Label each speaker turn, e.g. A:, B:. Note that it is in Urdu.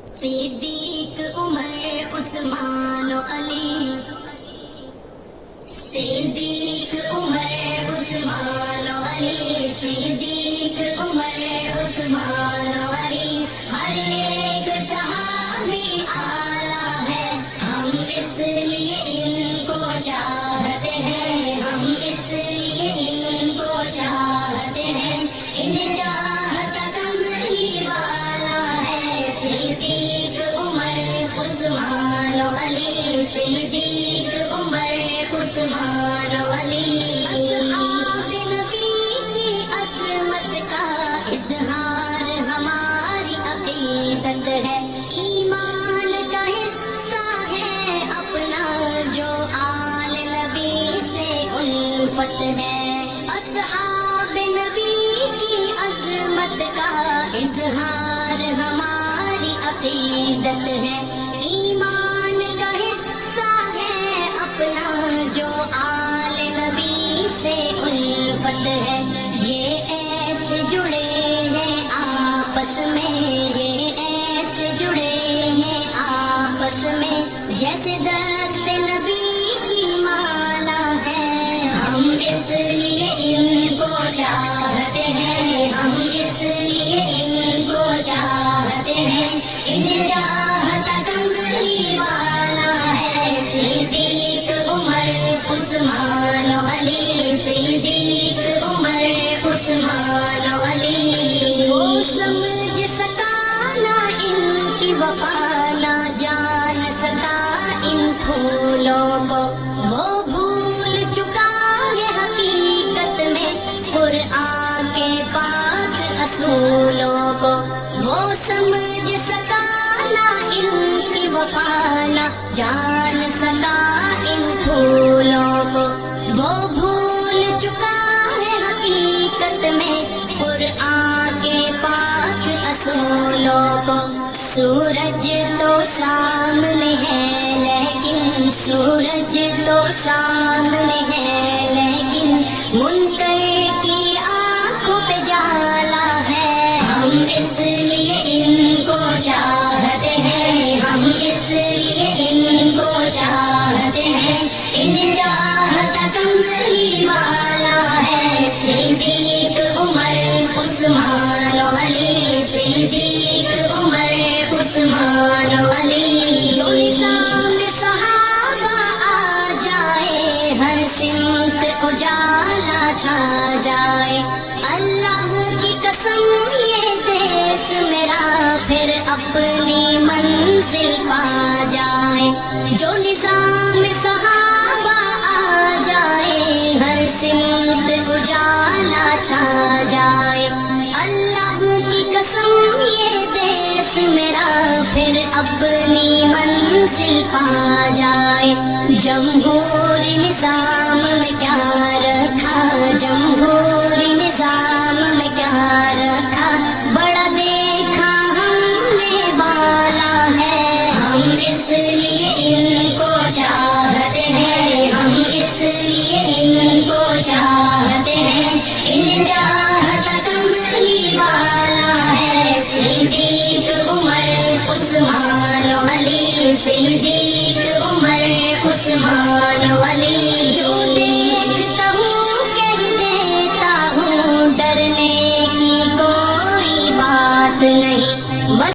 A: صدیق عمر عثمان و علی، صدیق عمر عثمان و علی، صدیق عمر عثمان و علی، ہر ایک صحابی اعلیٰ ہے، ہم اس لیے ان کو چاہتے ہیں، ہم اس لیے ان کو چاہتے ہیں، ان چاہت کملی والا ہے صدیق عمر عثمان و علی، صدیق عمر عثمان و علی۔ اصحاب نبی کی عظمت کا اظہار ہماری عقیدت ہے، ایمان کا حصہ ہے اپنا جو آل نبی سے الفت ہے۔ اصحاب نبی کی عظمت کا اظہار ہماری عقیدت ہے، ایمان کا حصہ ہے اپنا جو آل نبی سے الفت ہے۔ یہ ایسے جڑے ہیں آپس میں، یہ ایسے جڑے ہیں آپس میں، جیسے دست نبی کی مالا ہے، ہم اس لیے ان کو چاہتے ہیں، ہم اس لیے ان کو چاہتے ہیں، ان چاہت کملی والا ہے صدیق عمر عثمان و علی، صدیق عمر عثمان و علی۔ وہ سمجھ سکا نہ ان کی وفا، نہ جان سکا ان پھولوں کو، وہ بھول چکا ہے حقیقت میں قرآن کے پاک اصولوں کو، وہ سمجھ سکا نہ ان کی وفا، نہ جان سکا ان پھولوں کو، وہ بھول چکا ہے حقیقت میں قرآن کے پاک اصولوں کو۔ سورج تو سامنے ہے لیکن، سورج تو سامنے ہے لیکن منکر کی آنکھوں پہ جالا ہے، ہم اس لیے ان کو چاہتے ہیں، ہم اس لیے ان کو چاہتے ہیں، ان چاہت کملی والا ہے صدیق عمر عثمان و علی، صدیق عمر عثمان و علی۔ جو نظام صحابہ آ جائے، ہر سمت اجالا چھا جائے، اللہ کی قسم یہ دیس میرا پھر اپنی منزل پا جائے۔ جو نظام صحابہ آ جائے، ہر سمت اجالا چھا جائے، اللہ کی قسم یہ دیس میرا پھر اپنی منزل پا جائے۔ جمہوری نظام میں کیا رکھا، جمہوری نظام میں کیا رکھا، بڑا دیکھا ہم نے بالا ہے، ہم اس لیے ان کو چاہتے ہیں، ہم اس لیے ان کو چاہتے ہیں، ان چاہت کملی